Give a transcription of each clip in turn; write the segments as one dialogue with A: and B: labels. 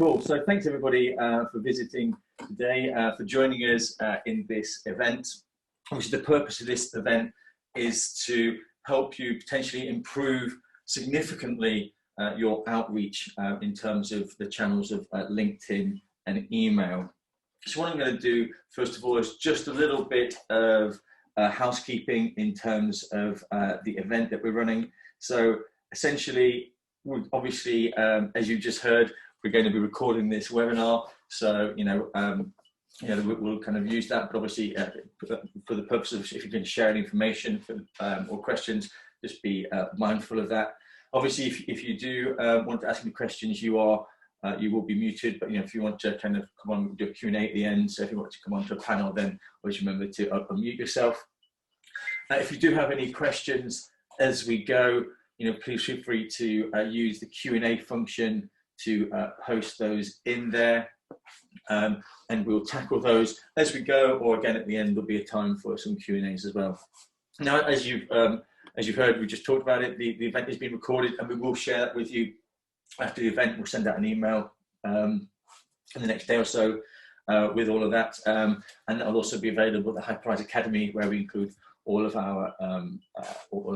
A: Cool. So thanks everybody for visiting today, for joining us in this event. Obviously, the purpose of this event is to help you potentially improve significantly your outreach in terms of the channels of LinkedIn and email. So what I'm going to do, first of all, is just a little bit of housekeeping in terms of the event that we're running. So essentially, obviously, as you just heard, we're going to be recording this webinar. So, we'll kind of use that, but obviously for the purpose of, if you can share any information or questions, just be mindful of that. Obviously, if you do want to ask any questions, you will be muted, but if you want to kind of come on, do a Q&A at the end. So if you want to come onto a panel, then always remember to unmute yourself. If you do have any questions as we go, please feel free to use the Q&A function to post those in there, and we'll tackle those as we go, or again at the end there'll be a time for some Q&As as well. Now, as you've heard, we just talked about it, the event is being recorded, and we will share that with you after the event. We'll send out an email in the next day or so with all of that, and that'll also be available at the Hyper-personalized Academy, where we include all of our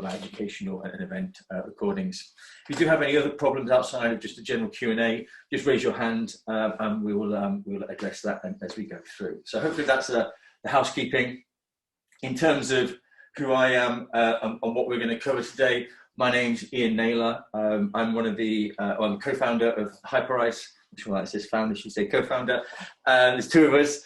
A: educational and event recordings. If you do have any other problems outside of just a general Q&A, just raise your hand, and we will address that as we go through. So hopefully that's the housekeeping. In terms of who I am and what we're going to cover today, my name's Ian Naylor. I'm one of the I'm co-founder of Hyper-personalization. Well, it says founder, should say co-founder. There's two of us.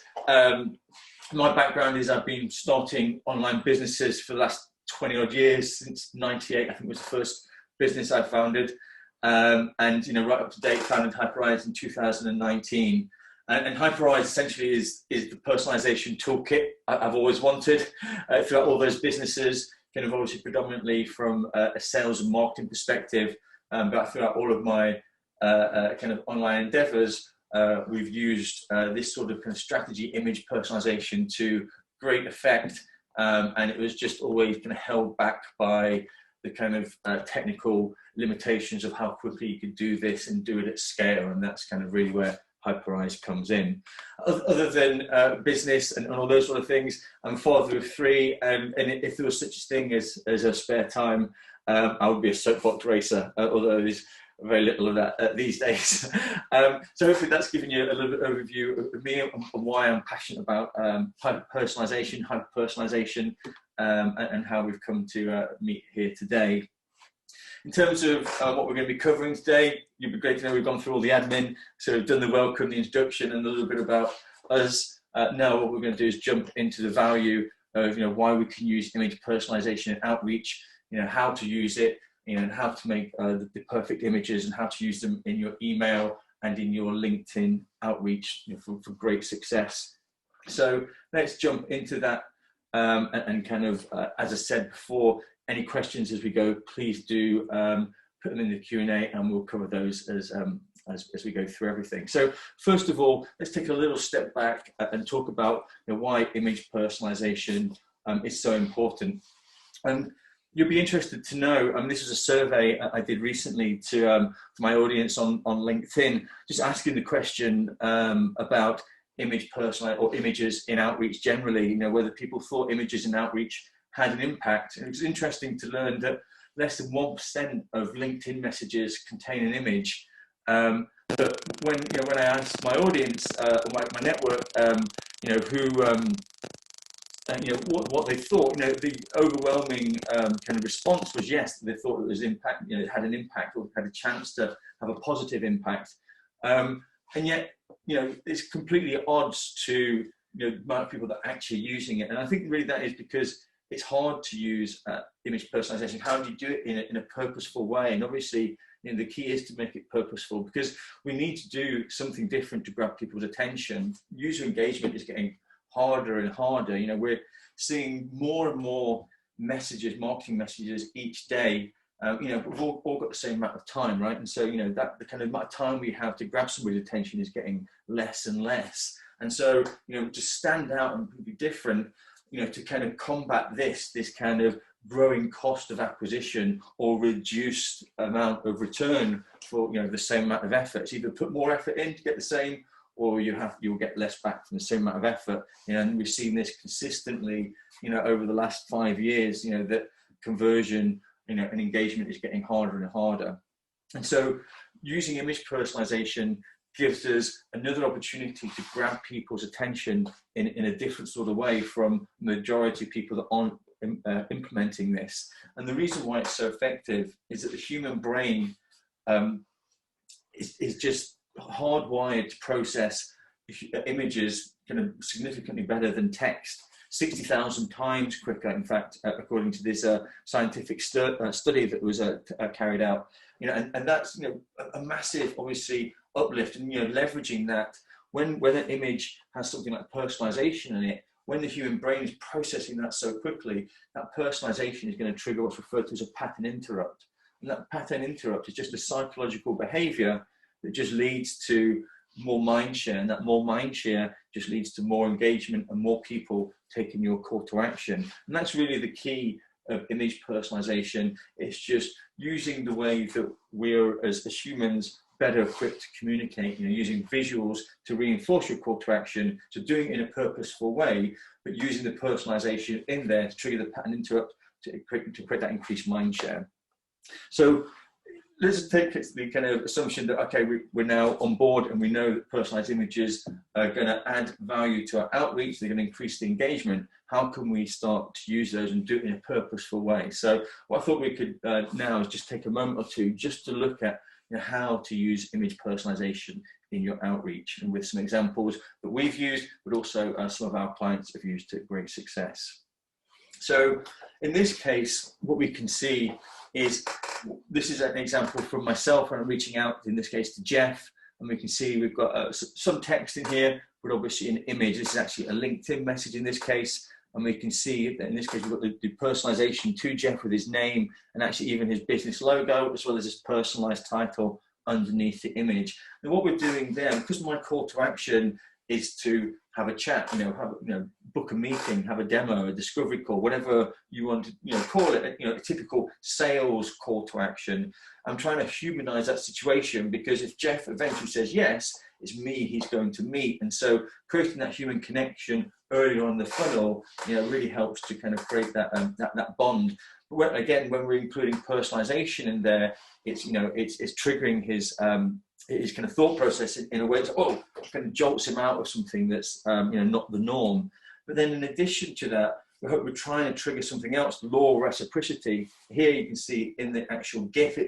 A: My background is I've been starting online businesses for the last 20 odd years, since '98, I think was the first business I founded. And right up to date, founded Hyper-personalization in 2019. And Hyper-personalization essentially is the personalization toolkit I've always wanted throughout all those businesses, kind of obviously predominantly from a sales and marketing perspective, but throughout all of my kind of online endeavors, we've used this sort of kind of strategy, image personalization, to great effect, and it was just always kind of held back by the kind of technical limitations of how quickly you could do this and do it at scale, and that's kind of really where Hyper-personalization comes in. Other than business and all those sort of things, I'm father of three, and if there was such a thing as a spare time, I would be a soapbox racer, although there's very little of that these days. So hopefully that's given you a little bit of overview of me and why I'm passionate about hyper-personalization, and how we've come to meet here today. In terms of what we're going to be covering today, you'd be great to know we've gone through all the admin, so we've done the welcome, the introduction, and a little bit about us. Now what we're going to do is jump into the value of why we can use image personalization and outreach, how to use it, and how to make the perfect images, and how to use them in your email and in your LinkedIn outreach for great success. So let's jump into that, and kind of, as I said before, any questions as we go, please do put them in the Q&A, and we'll cover those as we go through everything. So first of all, let's take a little step back and talk about why image personalization is so important. And you'll be interested to know, this was a survey I did recently to my audience on LinkedIn, just asking the question about image personalization or images in outreach generally, whether people thought images in outreach had an impact. And it was interesting to learn that less than 1% of LinkedIn messages contain an image. But when I asked my audience, my network, what they thought, the overwhelming kind of response was yes, they thought it was impact, it had an impact, or had a chance to have a positive impact. And yet, it's completely at odds to the amount of people that are actually using it. And I think really that is because it's hard to use image personalization. How do you do it in a purposeful way? And obviously, the key is to make it purposeful, because we need to do something different to grab people's attention. User engagement is getting harder and harder. We're seeing more and more messages, marketing messages each day. We've all got the same amount of time, right? And so, that the kind of amount of time we have to grab somebody's attention is getting less and less. And so, to stand out and be different, to kind of combat this kind of growing cost of acquisition or reduced amount of return for the same amount of effort. It's either put more effort in to get the same, or you'll get less back from the same amount of effort. And we've seen this consistently, over the last 5 years, that conversion, and engagement is getting harder and harder. And so using image personalization gives us another opportunity to grab people's attention in a different sort of way from the majority of people that aren't implementing this. And the reason why it's so effective is that the human brain is just hardwired to process images kind of significantly better than text, 60,000 times quicker, in fact, according to this scientific study that was carried out. And that's a massive, obviously, uplift, and leveraging that when an image has something like personalization in it, when the human brain is processing that so quickly, that personalization is going to trigger what's referred to as a pattern interrupt. And that pattern interrupt is just a psychological behavior that just leads to more mind share, and that more mind share just leads to more engagement and more people taking your call to action. And that's really the key of image personalization. It's just using the way that we're as humans better equipped to communicate, using visuals to reinforce your call to action, so doing it in a purposeful way, but using the personalization in there to trigger the pattern interrupt to create that increased mind share. So let's take the kind of assumption that, okay, we're now on board and we know that personalized images are going to add value to our outreach, they're going to increase the engagement. How can we start to use those and do it in a purposeful way? So what I thought we could now is just take a moment or two just to look at how to use image personalization in your outreach, and with some examples that we've used, but also some of our clients have used to great success. So in this case, what we can see is, this is an example from myself when I'm reaching out, in this case to Jeff, and we can see we've got some text in here, but obviously an image. This is actually a LinkedIn message in this case, and we can see that in this case we've got the personalization to Jeff with his name and actually even his business logo, as well as his personalized title underneath the image. And what we're doing there, because my call to action is to have a chat, book a meeting, have a demo, a discovery call, whatever you want to, call it, a typical sales call to action. I'm trying to humanize that situation, because if Jeff eventually says yes, it's me he's going to meet. And so creating that human connection earlier on in the funnel, really helps to kind of create that that bond. But when we're including personalization in there, it's it's triggering his kind of thought process in a way that kind of jolts him out of something that's not the norm. But then in addition to that, we're trying to trigger something else, the law of reciprocity. Here you can see in the actual GIF,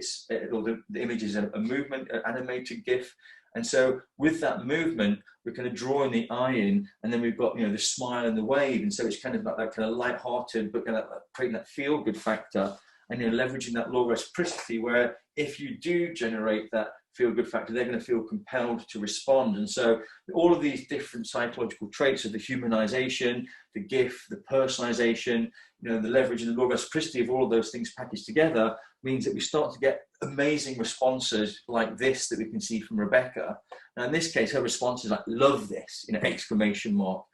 A: or the image is a movement, an animated GIF. And so with that movement, we're kind of drawing the eye in, and then we've got the smile and the wave, and so it's kind of like that kind of light-hearted, but kind of creating that feel-good factor, and leveraging that law of reciprocity, where if you do generate that feel-good factor, they're going to feel compelled to respond. And so all of these different psychological traits of the humanization, the GIF, the personalization, the leveraging the law of reciprocity of all of those things packaged together means that we start to get amazing responses like this that we can see from Rebecca. Now in this case, her response is like, love this, exclamation mark.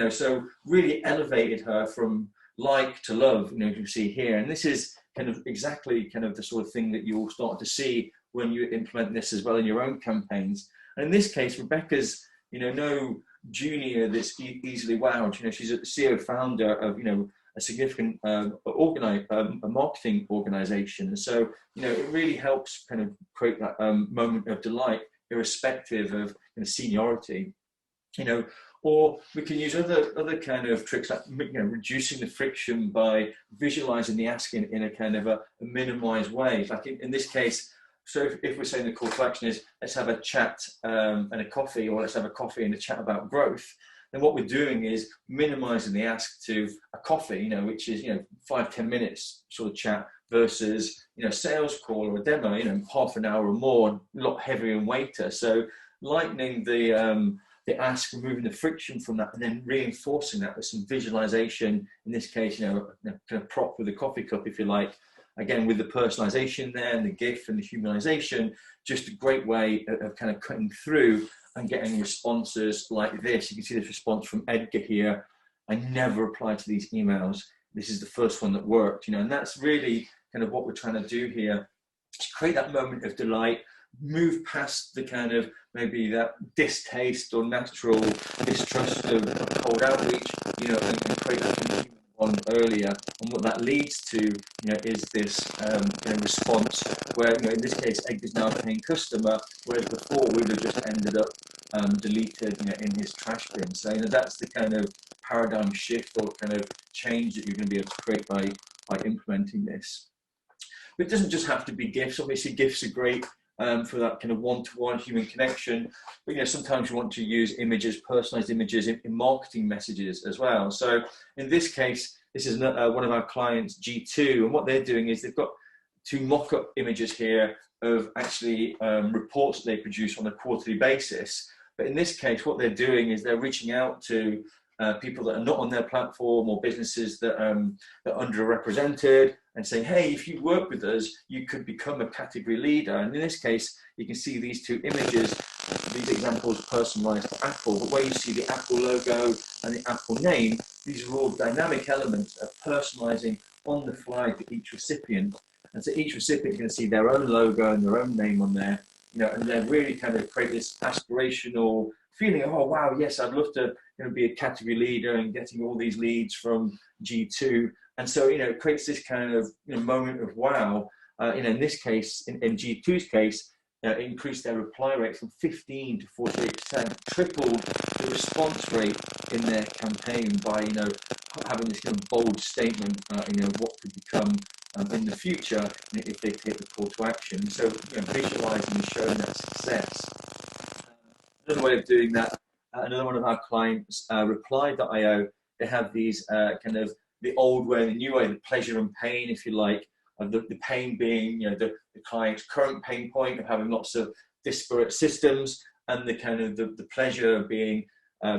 A: So really elevated her from like to love, you can see here. And this is kind of exactly kind of the sort of thing that you'll start to see when you implement this as well in your own campaigns. And in this case, Rebecca's, no junior that's easily wowed. She's a CEO founder of, a significant marketing organization. And so, it really helps kind of create that moment of delight, irrespective of seniority. Or we can use other kind of tricks, like reducing the friction by visualizing the ask in a kind of a minimized way. Like in this case, so if we're saying the call to action is, let's have a chat and a coffee, or let's have a coffee and a chat about growth, then what we're doing is minimizing the ask to a coffee, which is 5-10 minutes sort of chat, versus a sales call or a demo, half an hour or more, a lot heavier and weighter. So lightening the ask, removing the friction from that, and then reinforcing that with some visualization. In this case, kind of prop with a coffee cup, if you like. Again, with the personalization there and the GIF and the humanization, just a great way of kind of cutting through and getting responses like this. You can see this response from Edgar here. I never reply to these emails. this is the first one that worked, you know, and that's really kind of what we're trying to do here, to create that moment of delight, move past the kind of maybe that distaste or natural distrust of cold outreach, you know, and create that one earlier. And what that leads to, you know, is this you know, response where, you know, in this case, Egg is now a paying customer, whereas before we would have just ended up deleted, you know, in his trash bin. So, you know, that's the kind of paradigm shift or kind of change that you're going to be able to create by implementing this. But it doesn't just have to be GIFs. Obviously, GIFs are great for that kind of one-to-one human connection. But, you know, sometimes you want to use images, personalized images in marketing messages as well. So in this case, this is one of our clients, G2, and what they're doing is they've got two mock-up images here of actually reports that they produce on a quarterly basis. But in this case, what they're doing is they're reaching out to people that are not on their platform or businesses that are underrepresented and saying, hey, if you work with us, you could become a category leader. And in this case, you can see these two images, these examples personalized for Apple, but where you see the Apple logo and the Apple name, these are all dynamic elements of personalizing on the fly for each recipient. And so each recipient is going to see their own logo and their own name on there, you know, and they're really kind of create this aspirational feeling, oh wow, yes, I'd love to, you know, be a category leader and getting all these leads from G2. And so, you know, it creates this kind of, you know, moment of wow. You know, in this case, in G2's case, it increased their reply rate from 15 to 48%, tripled the response rate in their campaign by, you know, having this kind of bold statement, you know, what could become in the future if they take the call to action. So, you know, visualizing and showing that success. Another way of doing that, another one of our clients, reply.io, they have these kind of the old way, the new way, the pleasure and pain, if you like, of the pain being, you know, the client's current pain point of having lots of disparate systems, and the kind of the pleasure being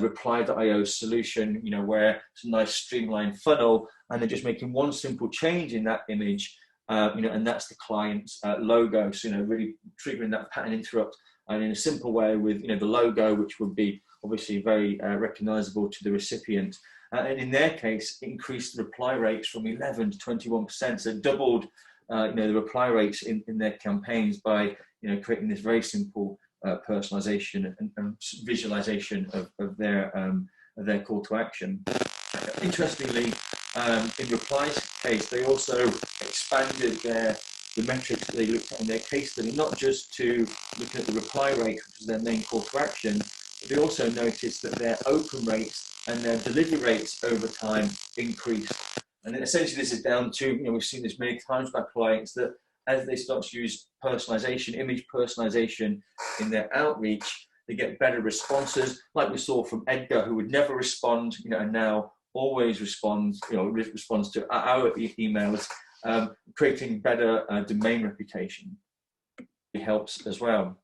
A: reply.io's solution, you know, where it's a nice streamlined funnel, and they're just making one simple change in that image, you know, and that's the client's logo. So, you know, really triggering that pattern interrupt, and in a simple way with, you know, the logo, which would be obviously very recognizable to the recipient. And in their case, increased the reply rates from 11 to 21%, so doubled, you know, the reply rates in their campaigns by, you know, creating this very simple personalization and visualization of their call to action. Interestingly, in Reply's case, they also expanded the metrics that they looked at in their case study, not just to look at the reply rate, which is their main call to action, but they also noticed that their open rates and their delivery rates over time increased. And essentially this is down to, you know, we've seen this many times by clients, that as they start to use personalization, image personalization in their outreach, they get better responses, like we saw from Edgar, who would never respond, you know, and now always responds, you know, responds to our emails, creating better domain reputation. It helps as well.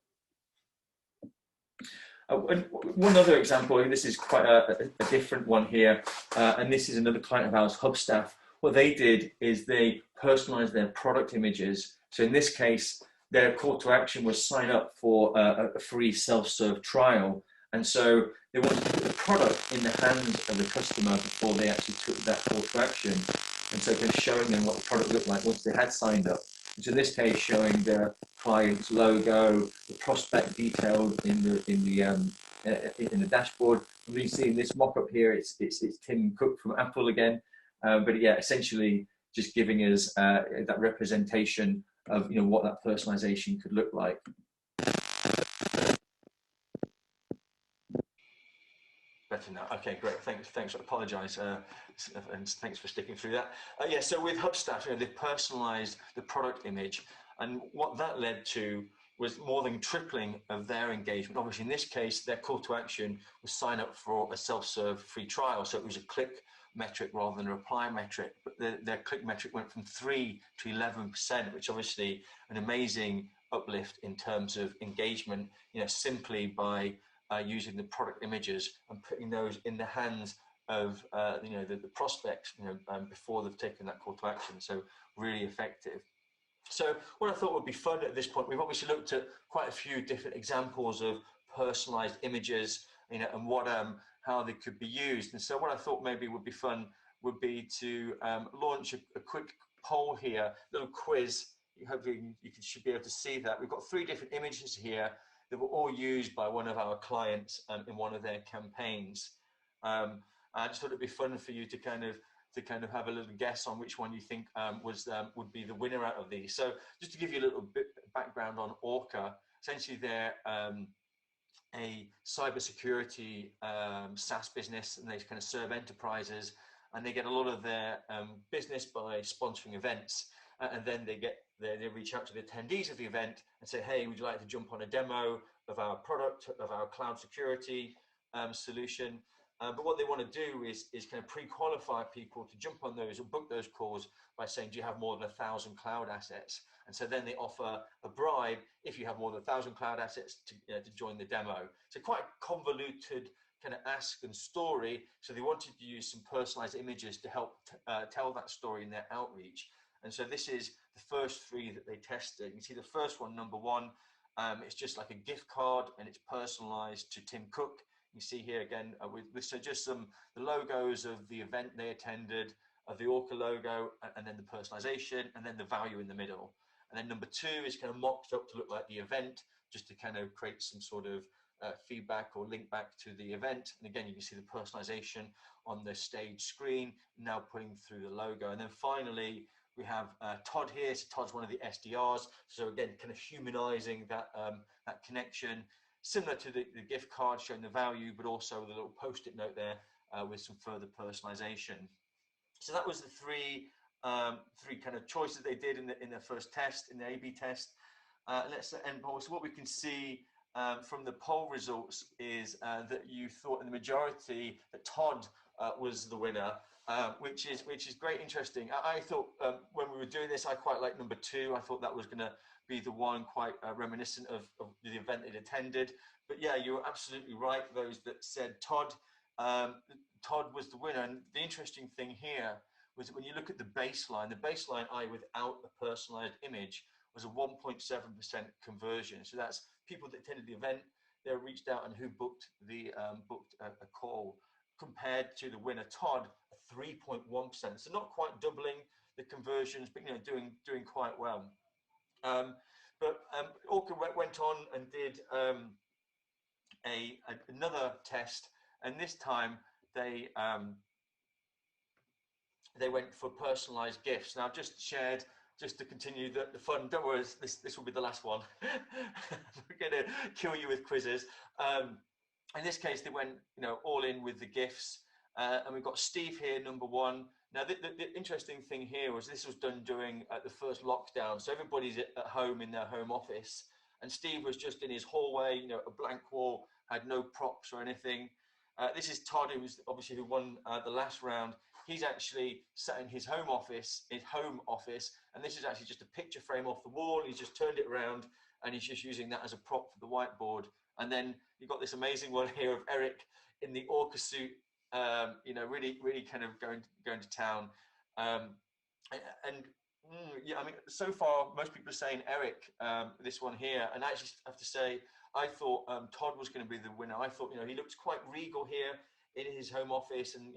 A: One other example, this is quite a different one here, and this is another client of ours, Hubstaff. What they did is they personalized their product images. So in this case, their call to action was sign up for a free self-serve trial. And so they wanted to put the product in the hands of the customer before they actually took that call to action. And so kind of showing them what the product looked like once they had signed up. So in this case, showing the client's logo, the prospect detailed in the dashboard. And we see in this mock-up here, it's Tim Cook from Apple again. But yeah, essentially just giving us that representation of, you know, what that personalization could look like. Better now. Okay, great. Thanks. I apologise, and thanks for sticking through that. Yeah. So with Hubstaff, you know, they personalised the product image, and what that led to was more than tripling of their engagement. Obviously, in this case, their call to action was sign up for a self-serve free trial, so it was a click metric rather than a reply metric. But their click metric went from 3 to 11%, which obviously an amazing uplift in terms of engagement. You know, simply by using the product images and putting those in the hands of you know, the prospects, you know, before they've taken that call to action. So really effective. So what I thought would be fun at this point, we've obviously looked at quite a few different examples of personalized images, you know, and what how they could be used. And so what I thought maybe would be fun would be to launch a quick poll here, little quiz. Hopefully you should be able to see that. We've got 3 different images here that were all used by one of our clients in one of their campaigns. I just thought it'd be fun for you to kind of have a little guess on which one you think would be the winner out of these. So just to give you a little bit of background on Orca, essentially they're a cybersecurity SaaS business, and they kind of serve enterprises, and they get a lot of their business by sponsoring events, and then they reach out to the attendees of the event and say, hey, would you like to jump on a demo of our product, of our cloud security solution? But what they want to do is kind of pre-qualify people to jump on those or book those calls by saying, do you have more than 1,000 cloud assets? And so then they offer a bribe if you have more than 1,000 cloud assets to join the demo. So quite a convoluted kind of ask and story. So they wanted to use some personalized images to help tell that story in their outreach. And so this is the first 3 that they tested. You can see the first one, number 1, it's just like a gift card, and it's personalized to Tim Cook. You see here again with so just the logos of the event they attended, of the Orca logo, and then the personalization, and then the value in the middle. And then number 2 is kind of mocked up to look like the event, just to kind of create some sort of feedback or link back to the event. And again, you can see the personalization on the stage screen, now putting through the logo. And then finally, we have Todd here. So Todd's one of the SDRs. So again, kind of humanizing that, that connection, similar to the gift card showing the value, but also with a little post-it note there with some further personalization. So that was the 3 kind of choices they did in their first test, in the A/B test. And also what we can see from the poll results is that you thought in the majority that Todd was the winner, which is great, interesting. I thought when we were doing this, I quite liked number 2. I thought that was going to be the one quite reminiscent of the event they'd attended. But yeah, you were absolutely right, those that said Todd. Todd was the winner. And the interesting thing here was that when you look at the baseline, without a personalized image, was a 1.7% conversion. So that's people that attended the event, they reached out and who booked a call, compared to the winner Todd, 3.1%. So not quite doubling the conversions, but doing quite well. But Orca went on and did another test, and this time they went for personalized GIFs. Now I've just shared, just to continue the fun, don't worry, this will be the last one. We're going to kill you with quizzes. In this case, they went all in with the GIFs. And we've got Steve here, number 1. Now, the interesting thing here was this was done during the first lockdown. So everybody's at home in their home office. And Steve was just in his hallway, a blank wall, had no props or anything. This is Todd, who won the last round. He's actually sat in his home office, and this is actually just a picture frame off the wall. He's just turned it around, and he's just using that as a prop for the whiteboard. And then you've got this amazing one here of Eric in the Orca suit, really kind of going to town. Yeah, I mean, so far most people are saying Eric, this one here, and I actually have to say I thought Todd was going to be the winner. I thought he looks quite regal here in his home office, and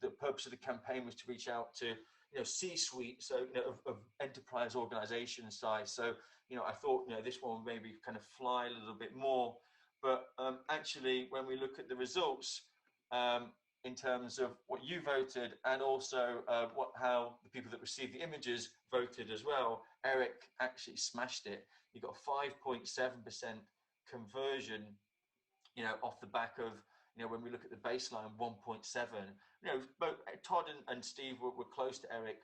A: the purpose of the campaign was to reach out to C-suite, so of enterprise organization size. So I thought this one would maybe kind of fly a little bit more, but actually when we look at the results, in terms of what you voted, and also how the people that received the images voted as well, Eric actually smashed it. You got 5.7% conversion, off the back of, when we look at the baseline, 1.7. Both Todd and Steve were close to Eric,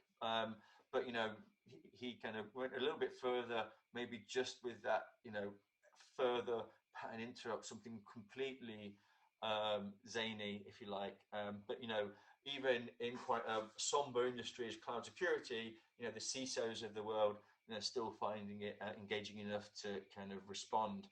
A: but he kind of went a little bit further, maybe just with that, further pattern interrupt, something completely zany, if you like, but even in quite a somber industry as cloud security, the CISOs of the world still finding it engaging enough to kind of respond.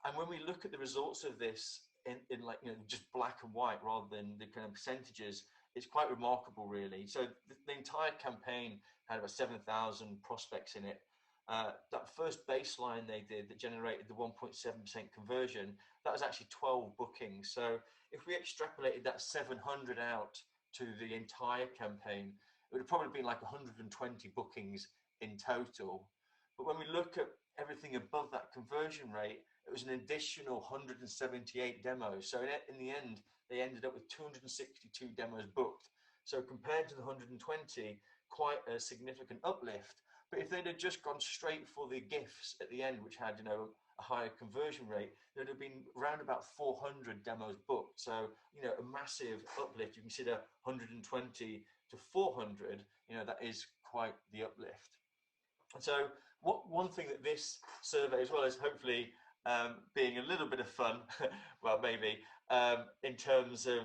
A: And when we look at the results of this in like just black and white rather than the kind of percentages, it's quite remarkable, really. So the entire campaign had about 7,000 prospects in it. That first baseline they did that generated the 1.7% conversion, that was actually 12 bookings. So if we extrapolated that 700 out
B: to the entire campaign, it would have probably been like 120 bookings in total. But when we look at everything above that conversion rate, it was an additional 178 demos. So in the end, they ended up with 262 demos booked. So compared to the 120, quite a significant uplift. But if they'd have just gone straight for the GIFs at the end, which had, you know, a higher conversion rate, there'd have been around about 400 demos booked. So, you know, a massive uplift. You consider 120 to 400, you know, that is quite the uplift. And so one thing that this survey, as well as hopefully being a little bit of fun, well, maybe, in terms of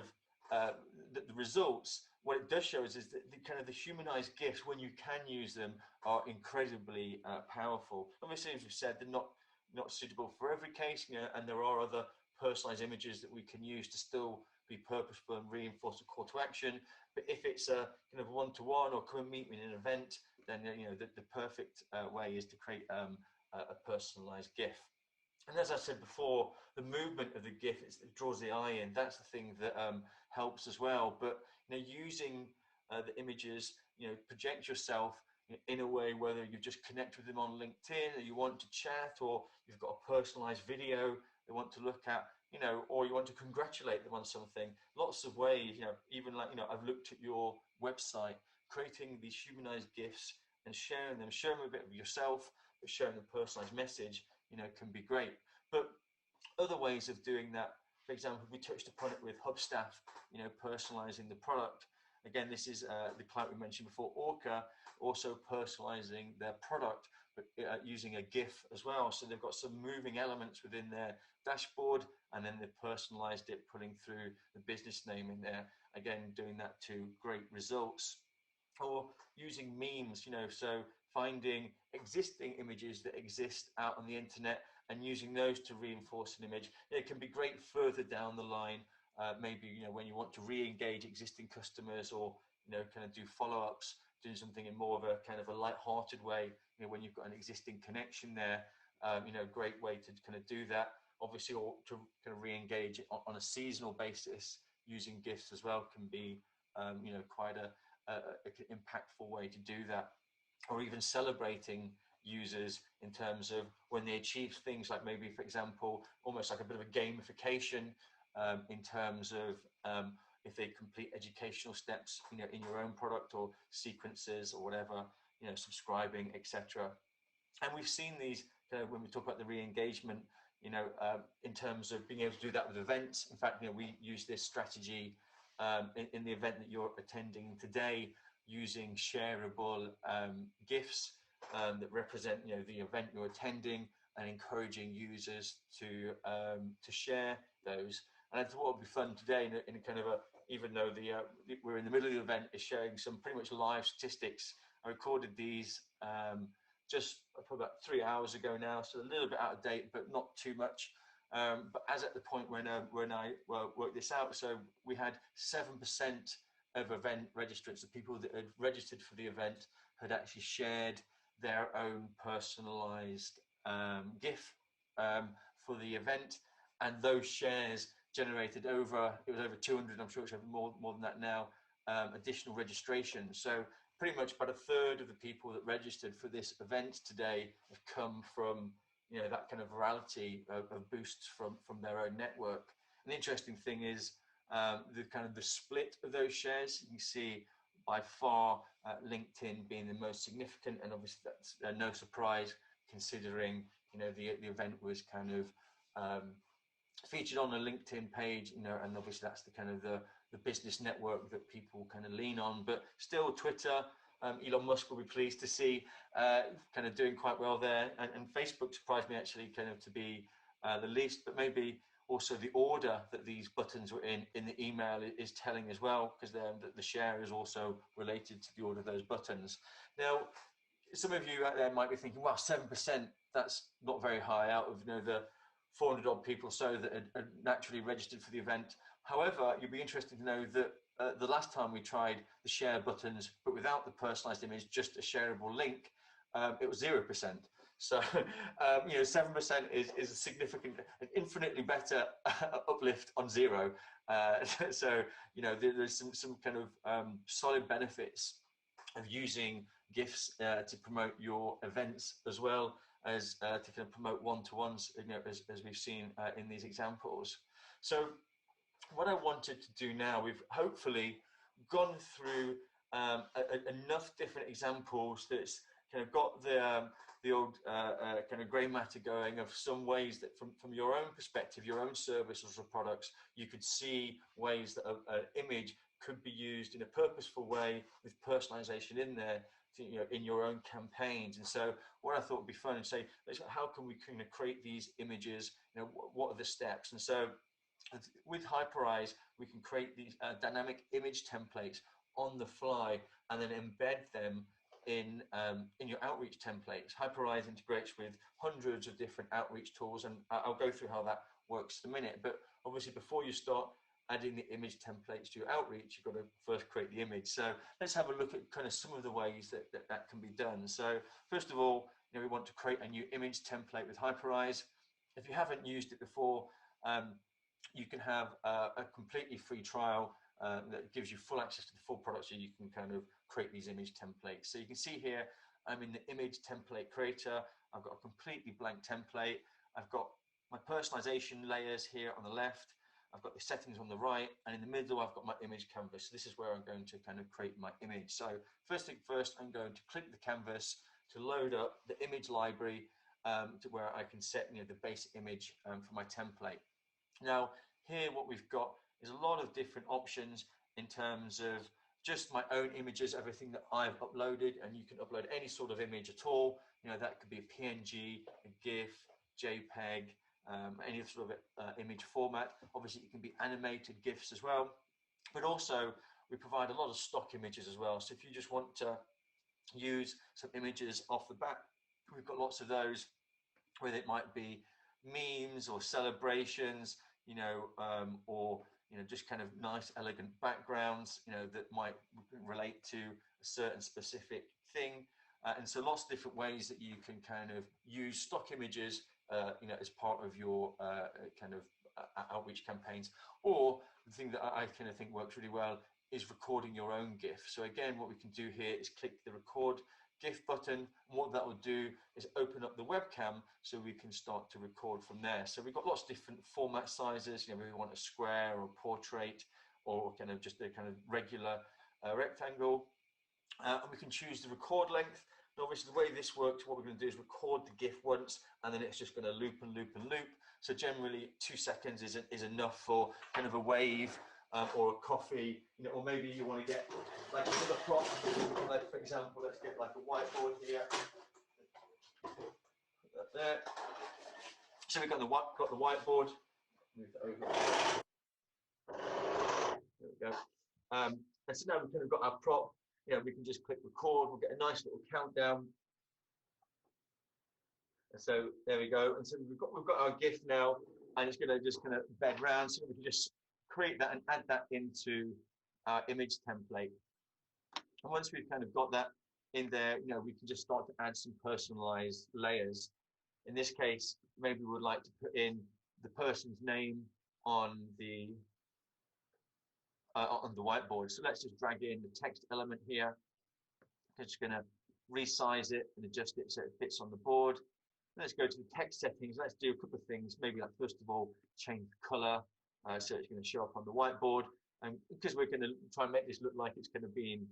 B: the results, what it does show us is that the kind of the humanized GIFs, when you can use them, are incredibly powerful. Obviously, as we've said, they're not suitable for every case, you know, and there are other personalized images that we can use to still be purposeful and reinforce a call to action. But if it's a kind of one-to-one or come and meet me in an event, then, you know, the perfect way is to create a personalized GIF. And as I said before, the movement of the GIF, it draws the eye in. That's the thing that helps as well. But, you know, using the images, you know, project yourself in a way, whether you just connect with them on LinkedIn, or you want to chat, or you've got a personalized video they want to look at, you know, or you want to congratulate them on something. Lots of ways, you know, even like, you know, I've looked at your website, creating these humanized GIFs and sharing them a bit of yourself, but sharing a personalized message, you know, can be great. But other ways of doing that, for example, we touched upon it with Hub staff, you know, personalizing the product. Again, this is the client we mentioned before, Orca, also personalizing their product, but using a GIF as well. So they've got some moving elements within their dashboard, and then they've personalized it, putting through the business name in there. Again, doing that to great results. Or using memes, you know, so finding existing images that exist out on the internet and using those to reinforce an image. It can be great further down the line. Maybe, you know, when you want to re-engage existing customers, or, you know, kind of do follow-ups, doing something in more of a kind of a light-hearted way, you know, when you've got an existing connection there, you know, great way to kind of do that. Obviously, or to kind of re-engage on a seasonal basis, using GIFs as well can be, you know, quite an impactful way to do that. Or even celebrating users in terms of when they achieve things like, maybe, for example, almost like a bit of a gamification, in terms of if they complete educational steps, you know, in your own product, or sequences or whatever, you know, subscribing, etc. And we've seen these when we talk about the re-engagement, you know, in terms of being able to do that with events. In fact, you know, we use this strategy in the event that you're attending today, using shareable GIFs that represent, you know, the event you're attending, and encouraging users to share those. And I thought what would be fun today, in a kind of a, even though we're in the middle of the event, is sharing some pretty much live statistics. I recorded these just about 3 hours ago now, so a little bit out of date, but not too much. But as at the point when I worked this out, so we had 7% of event registrants, the people that had registered for the event, had actually shared their own personalized GIF for the event, and those shares generated over 200, I'm sure it's more than that now, additional registration. So pretty much about a third of the people that registered for this event today have come from, you know, that kind of virality of boosts from their own network. And the interesting thing is the split of those shares. You can see by far LinkedIn being the most significant, and obviously that's no surprise, considering, you know, the event was kind of featured on a LinkedIn page, you know, and obviously that's the kind of the business network that people kind of lean on. But still, Twitter, Elon Musk will be pleased to see kind of doing quite well there, and Facebook surprised me actually kind of to be the least, but maybe also the order that these buttons were in the email is telling as well, because the share is also related to the order of those buttons. Now, some of you out there might be thinking, well, 7%, that's not very high out of, you know, the 400 odd people so that had naturally registered for the event. However, you'd be interested to know that the last time we tried the share buttons, but without the personalized image, just a shareable link, it was 0%. So, 7% is a significant, an infinitely better uplift on zero. So, there's some kind of solid benefits of using GIFs to promote your events, as well as to kind of promote one-to-ones, as we've seen in these examples. So what I wanted to do now, we've hopefully gone through enough different examples that's kind of got the old kind of grey matter going of some ways that from your own perspective, your own services or products, you could see ways that an image could be used in a purposeful way with personalization in there, in your own campaigns. And so what I thought would be fun and say, how can we kind of create these images? What are the steps? And so with Hyperize, we can create these dynamic image templates on the fly and then embed them in your outreach templates. Hyperize integrates with hundreds of different outreach tools, and I'll go through how that works in a minute. But obviously, before you start adding the image templates to your outreach, you've got to first create the image. So let's have a look at kind of some of the ways that can be done. So first of all, we want to create a new image template with Hyperize. If you haven't used it before, you can have a completely free trial that gives you full access to the full product, so you can kind of create these image templates. So you can see here, I'm in the image template creator. I've got a completely blank template. I've got my personalization layers here on the left. I've got the settings on the right, and in the middle, I've got my image canvas. So this is where I'm going to kind of create my image. So first thing first, I'm going to click the canvas to load up the image library to where I can set the base image for my template. Now, here what we've got is a lot of different options in terms of just my own images, everything that I've uploaded, and you can upload any sort of image at all. That could be a PNG, a GIF, JPEG, any sort of image format. Obviously, it can be animated GIFs as well, but also we provide a lot of stock images as well. So if you just want to use some images off the bat, we've got lots of those, whether it might be memes or celebrations, or just kind of nice, elegant backgrounds, that might relate to a certain specific thing. And so lots of different ways that you can kind of use stock images, as part of your kind of outreach campaigns. Or the thing that I kind of think works really well is recording your own GIF. So again, what we can do here is click the record GIF button, and what that will do is open up the webcam so we can start to record from there. So we've got lots of different format sizes. We want a square or a portrait, or kind of just a kind of regular rectangle, and we can choose the record length. And obviously, the way this works, what we're going to do is record the GIF once, and then it's just going to loop and loop and loop. So generally 2 seconds is enough for kind of a wave or a coffee, or maybe you want to get like another prop, like for example, let's get like a whiteboard here. Put that there. So we've got the whiteboard. Move that over. There we go. And so now we've kind of got our prop. We can just click record. We'll get a nice little countdown. And so there we go. And so we've got our GIF now, and it's going to just kind of bed round. So we can just create that and add that into our image template. And once we've kind of got that in there, we can just start to add some personalized layers. In this case, maybe we would like to put in the person's name on the whiteboard. So let's just drag in the text element here. I'm just going to resize it and adjust it so it fits on the board. Let's go to the text settings. Let's do a couple of things. Maybe like first of all, change the color so it's going to show up on the whiteboard. And because we're going to try and make this look like it's going to be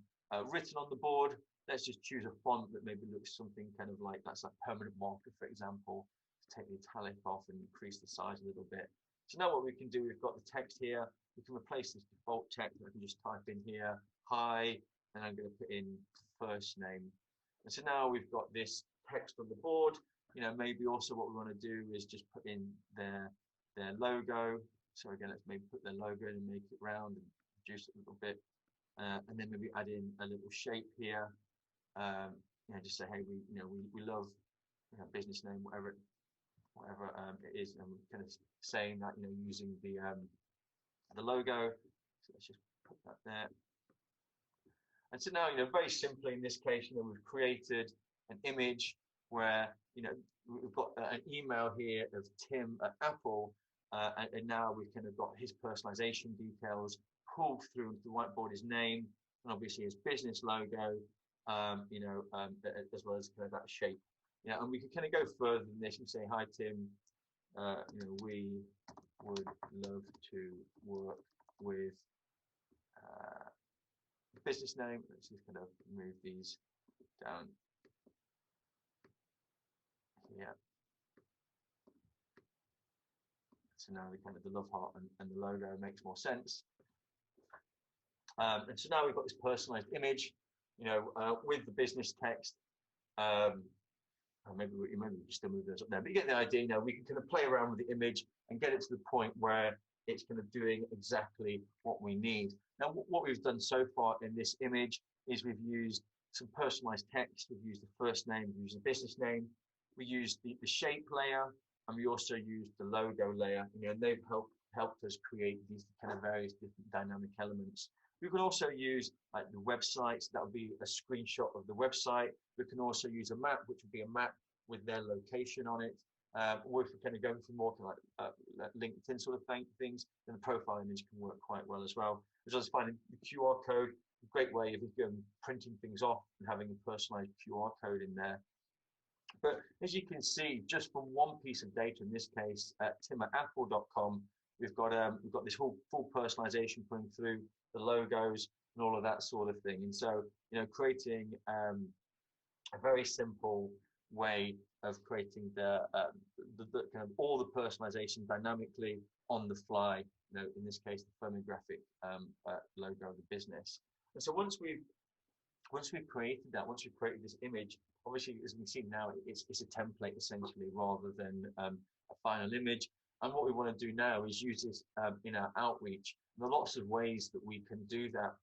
B: written on the board, let's just choose a font that maybe looks something kind of like that's like permanent marker, for example. Take the italic off and increase the size a little bit. So now what we can do, we've got the text here. We can replace this default text. I can just type in here, hi, and I'm going to put in first name. And so now we've got this text on the board. Maybe also what we want to do is just put in their logo. So again, let's maybe put their logo in and make it round and reduce it a little bit. And then maybe add in a little shape here. Just say, hey, we love business name, whatever it is, and we're kind of saying that using the logo. So let's just put that there. And so now very simply in this case, we've created an image where, you know, we've got an email here of Tim at Apple, and now we've kind of got his personalization details pulled through into the whiteboard, his name, and obviously his business logo, you know, as well as kind of that shape. Yeah, and we can kind of go further than this and say, hi, Tim, you know, we would love to work with business name. Let's just kind of move these down here. So now the kind of the love heart and the logo makes more sense. And so now we've got this personalized image, you know, with the business text. Maybe we can still move those up there, but you get the idea. Now we can kind of play around with the image and get it to the point where it's kind of doing exactly what we need. Now, what we've done so far in this image is we've used some personalized text. We've used the first name, we've used the business name, we used the shape layer, and we also used the logo layer. You know, and they've helped us create these kind of various different dynamic elements. We can also use like the websites. That would be a screenshot of the website. We can also use a map, which would be a map with their location on it. Or if we're kind of going for more like LinkedIn sort of things, then the profile image can work quite well as well. As well as finding the QR code, a great way of printing things off and having a personalized QR code in there. But as you can see, just from one piece of data, in this case, at tim@apple.com, we've got this whole full personalization coming through, the logos and all of that sort of thing. And so, you know, creating a very simple way of creating the kind of all the personalization dynamically on the fly. You know, in this case, the firmographic logo of the business. And so once we've created that, once we've created this image, obviously, as we see now, it's a template essentially rather than a final image. And what we want to do now is use this in our outreach. And there are lots of ways that we can do that.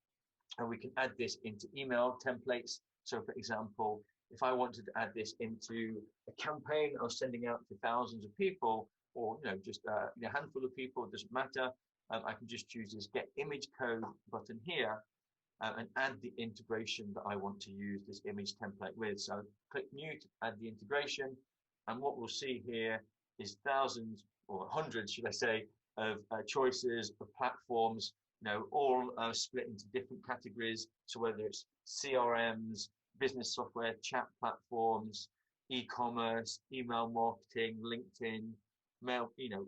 B: And we can add this into email templates. So for example, if I wanted to add this into a campaign I was sending out to thousands of people, or you know, just a handful of people, it doesn't matter. I can just choose this get image code button here and add the integration that I want to use this image template with. So click new to add the integration, and what we'll see here is thousands or hundreds, should I say, of choices of platforms, you know, all split into different categories. So whether it's CRMs, business software, chat platforms, e-commerce, email marketing, LinkedIn, mail, you know,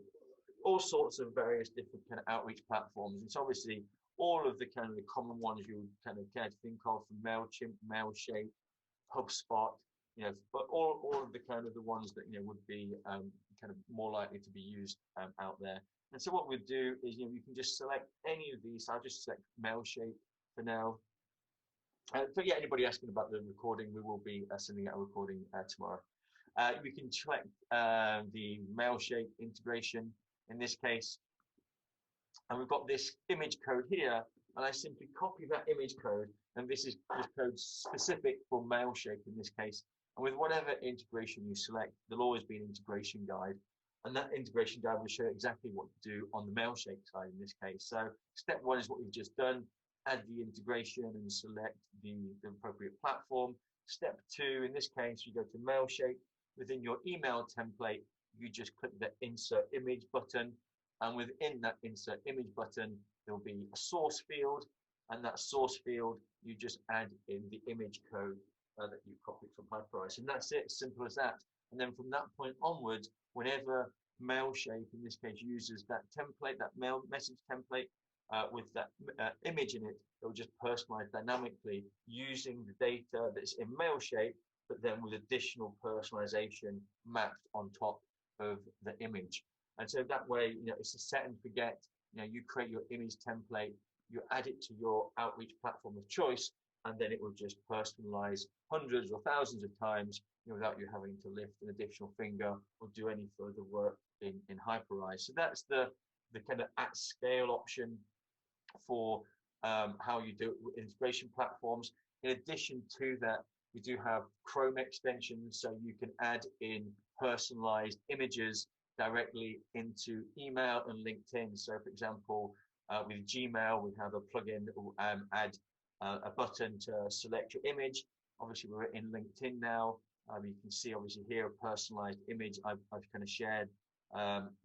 B: all sorts of various different kind of outreach platforms. It's obviously all of the kind of the common ones you would kind of care to think of, from MailChimp, Mailshake, HubSpot, you know, but all of the kind of the ones that, you know, would be kind of more likely to be used out there. And so what we'll do is, you know, you can just select any of these. I'll just select Mailshake for now. But yeah, anybody asking about the recording, we will be sending out a recording tomorrow. We can select the Mailshake integration in this case. And we've got this image code here, and I simply copy that image code, and this is code specific for Mailshake in this case. And with whatever integration you select, there'll always be an integration guide, and that integration guide will show exactly what to do on the Mailshake side in this case. So step one is what we've just done, add the integration and select the appropriate platform. Step two, in this case, you go to Mailshake. Within your email template, you just click the insert image button. And within that insert image button, there'll be a source field. And that source field, you just add in the image code that you copied from Hyper-personalization. And that's it, simple as that. And then from that point onwards, whenever Mailshake, in this case, uses that template, that mail message template with that image in it, it will just personalize dynamically using the data that's in Mailshake, but then with additional personalization mapped on top of the image. And so that way, you know, it's a set and forget. You know, you create your image template, you add it to your outreach platform of choice, and then it will just personalize hundreds or thousands of times, you know, without you having to lift an additional finger or do any further work in Hyper-personalization. So that's the kind of at scale option for how you do it with integration platforms. In addition to that, we do have Chrome extensions, so you can add in personalized images directly into email and LinkedIn. So for example, with Gmail, we have a plugin that will add a button to select your image. Obviously, we're in LinkedIn now. You can see obviously here a personalized image I've kind of shared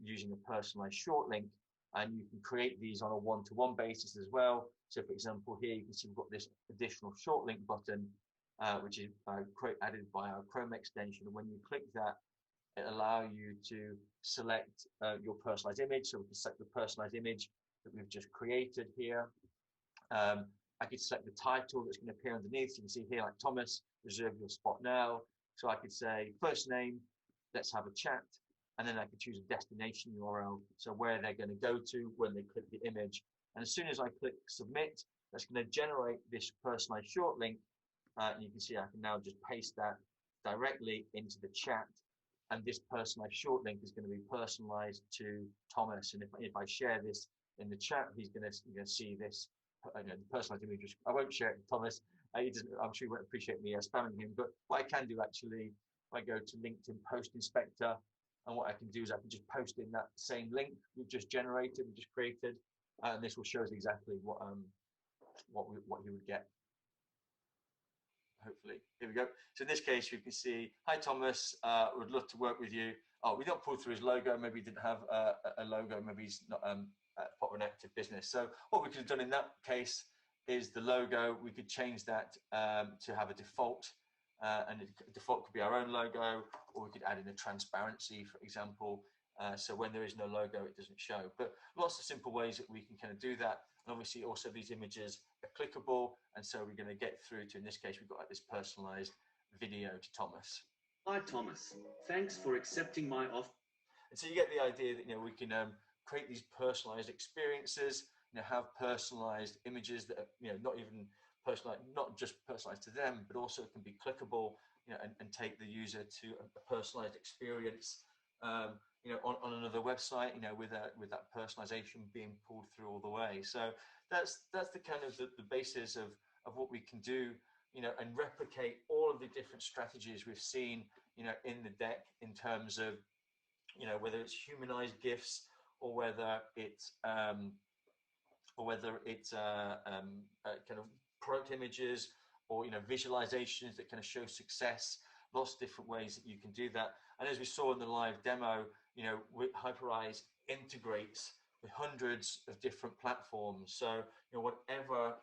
B: using a personalized short link, and you can create these on a one-to-one basis as well. So for example, here you can see we've got this additional short link button, which is added by our Chrome extension. And when you click that, it allows you to select your personalized image. So we can select the personalized image that we've just created here. I could select the title that's going to appear underneath. You can see here, like Thomas, reserve your spot now. So I could say first name, let's have a chat. And then I could choose a destination URL. So where they're going to go to when they click the image. And as soon as I click submit, that's going to generate this personalized short link. And you can see I can now just paste that directly into the chat. And this personalized short link is going to be personalized to Thomas. And if I share this in the chat, he's going to see this personalized image. I won't share it with Thomas. I'm sure he won't appreciate me spamming him. But what I can do actually, I go to LinkedIn Post Inspector, and what I can do is I can just post in that same link we've just generated, we just created, and this will show us exactly what he would get. Hopefully, here we go. So in this case, you can see, hi Thomas, would love to work with you. Oh, we don't pull through his logo. Maybe he didn't have a logo. Maybe he's not part of an active business. So what we could have done in that case is the logo. We could change that to have a default, and the default could be our own logo, or we could add in a transparency, for example. So when there is no logo, it doesn't show. But lots of simple ways that we can kind of do that. And obviously also these images are clickable. And so we're going to get through to, in this case, we've got like this personalized video to Thomas.
C: Hi, Thomas. Thanks for accepting my offer.
B: And so you get the idea that, we can create these personalized experiences, have personalized images that are, not even personalized, not just personalized to them, but also can be clickable, and take the user to a personalized experience, on another website, with that personalization being pulled through all the way. So that's the kind of the basis of what we can do, and replicate all of the different strategies we've seen, in the deck in terms of, whether it's humanized GIFs or whether it's kind of product images or visualizations that kind of show success. Lots of different ways that you can do that. And as we saw in the live demo, Hyper-personalization integrates with hundreds of different platforms. So whatever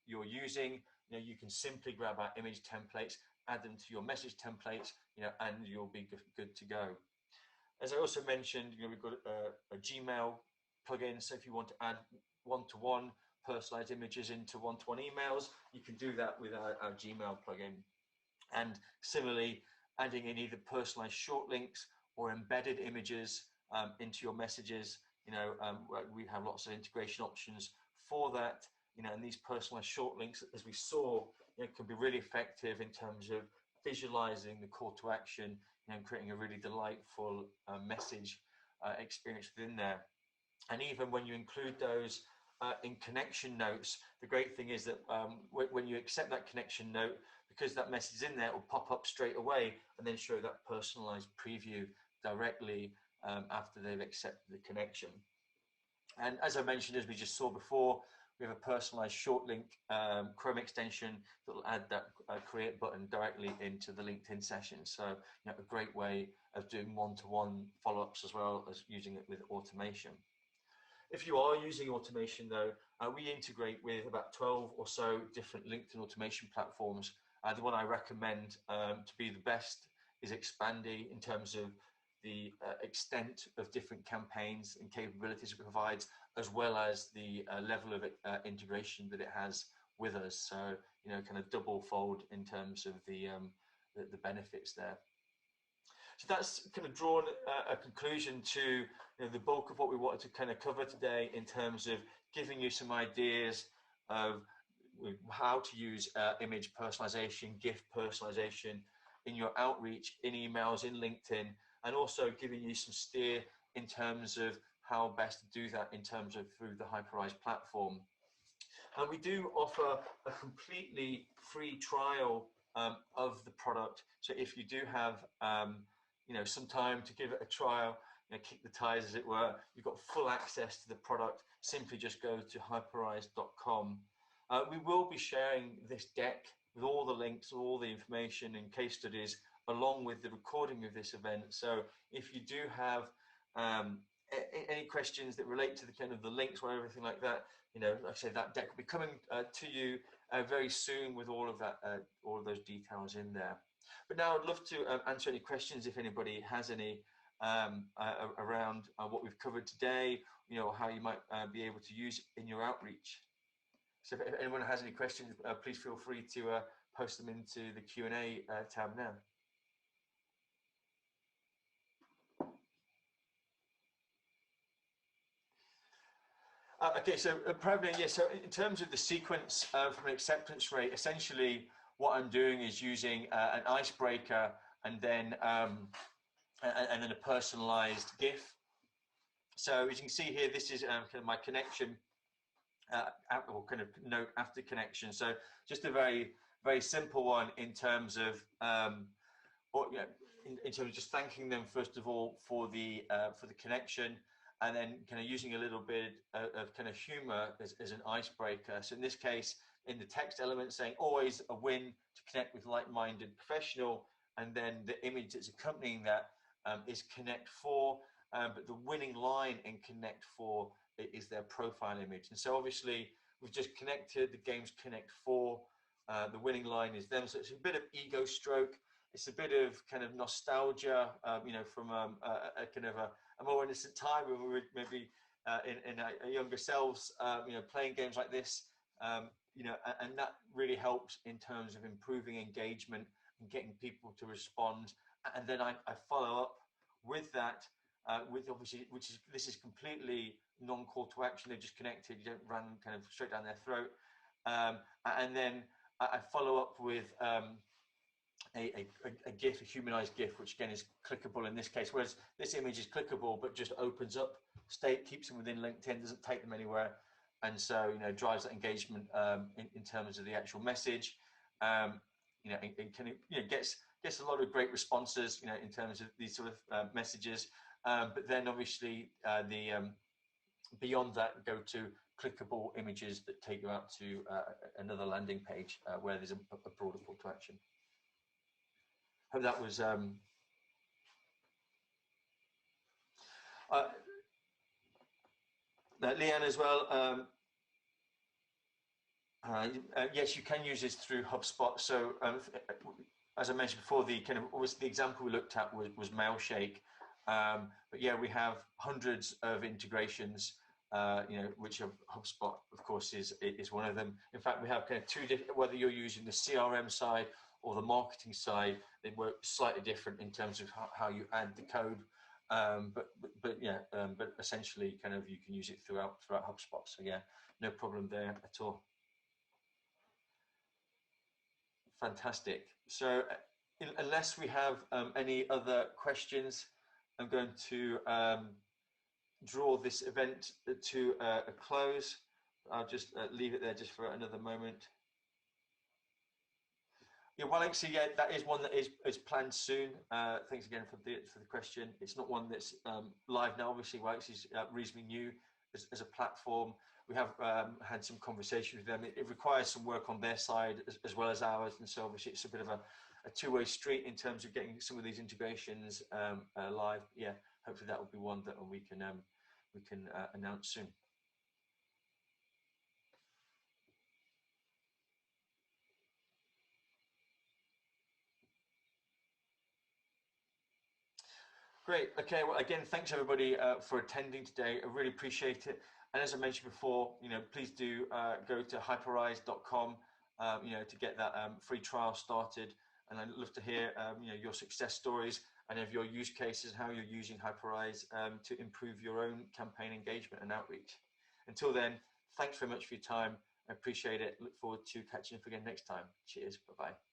B: you're using, you can simply grab our image templates, add them to your message templates, and you'll be good to go. As I also mentioned, we've got a Gmail plugin. So if you want to add one-to-one personalized images into one-to-one emails, you can do that with our Gmail plugin. And similarly, adding in either personalized short links or embedded images into your messages. We have lots of integration options for that. And these personalized short links, as we saw, can be really effective in terms of visualizing the call to action, and creating a really delightful message experience within there. And even when you include those in connection notes, the great thing is that when you accept that connection note, because that message is in there, it will pop up straight away and then show that personalized preview directly after they've accepted the connection. And as I mentioned, as we just saw before, we have a personalized short link Chrome extension that will add that create button directly into the LinkedIn session. So a great way of doing one-to-one follow-ups as well as using it with automation. If you are using automation though, we integrate with about 12 or so different LinkedIn automation platforms. The one I recommend to be the best is Expandy in terms of the extent of different campaigns and capabilities it provides, as well as the level of integration that it has with us. So, kind of double fold in terms of the benefits there. So that's kind of drawn a conclusion to the bulk of what we wanted to kind of cover today in terms of giving you some ideas of how to use image personalization, GIF personalization in your outreach, in emails, in LinkedIn, and also giving you some steer in terms of how best to do that in terms of through the Hyper-personalization platform. And we do offer a completely free trial of the product. So if you do have some time to give it a trial, kick the tires as it were, you've got full access to the product. Simply just go to hyperize.com. We will be sharing this deck with all the links, all the information and case studies, along with the recording of this event. So if you do have any questions that relate to the kind of the links or everything like that, you know, like I say, that deck will be coming to you very soon with all of that, all of those details in there. But now I'd love to answer any questions if anybody has any around what we've covered today, you know, how you might be able to use in your outreach. So if anyone has any questions, please feel free to post them into the Q&A tab now. Okay, so probably, yeah, so in terms of the sequence from an acceptance rate, essentially what I'm doing is using an icebreaker and then a personalized GIF. So as you can see here, this is kind of my connection or kind of note after connection. So just a very, very simple one in terms of, or, you know, in terms of just thanking them first of all for the connection, and then kind of using a little bit of kind of humor as an icebreaker. So in this case, in the text element, saying always a win to connect with like-minded professional, and then the image that's accompanying that is connect for, but the winning line in connect for is their profile image. And so obviously we've just connected, the game's connect for, the winning line is them. So it's a bit of ego stroke. It's a bit of kind of nostalgia, you know, from a kind of a more innocent time when we were maybe in our younger selves, you know, playing games like this, you know, and that really helps in terms of improving engagement and getting people to respond. And then I follow up with that, with obviously, this is completely non-call to action. They're just connected. You don't run kind of straight down their throat. And then I follow up with a GIF, a humanized GIF, which again is clickable in this case, whereas this image is clickable but just opens up state, keeps them within LinkedIn, doesn't take them anywhere, and so, you know, drives that engagement in terms of the actual message. You know, it can, you know, gets a lot of great responses, you know, in terms of these sort of messages, but then obviously beyond that go to clickable images that take you out to another landing page where there's a broader call to action. Hope that was Leanne as well. Yes, you can use this through HubSpot. So as I mentioned before, the kind of the example we looked at was Mailshake. But yeah, we have hundreds of integrations, you know, which HubSpot, of course, is one of them. In fact, we have kind of two different, whether you're using the CRM side or the marketing side, they work slightly different in terms of how you add the code. But yeah, but essentially, kind of you can use it throughout HubSpot. So yeah, no problem there at all. Fantastic. So unless we have any other questions, I'm going to draw this event to a close. I'll just leave it there just for another moment. Yeah, well, actually, yeah, that is one that is planned soon. Thanks again for the question. It's not one that's live now. Obviously, Wix is reasonably new as a platform. We have had some conversation with them. It requires some work on their side as well as ours, and so obviously it's a bit of a two-way street in terms of getting some of these integrations live. Yeah, hopefully that will be one that we can announce soon. Great. Okay. Well, again, thanks everybody for attending today. I really appreciate it. And as I mentioned before, you know, please do go to hyperize.com, you know, to get that free trial started. And I'd love to hear, you know, your success stories and of your use cases, how you're using Hyperize to improve your own campaign engagement and outreach. Until then, thanks very much for your time. I appreciate it. Look forward to catching up again next time. Cheers. Bye-bye.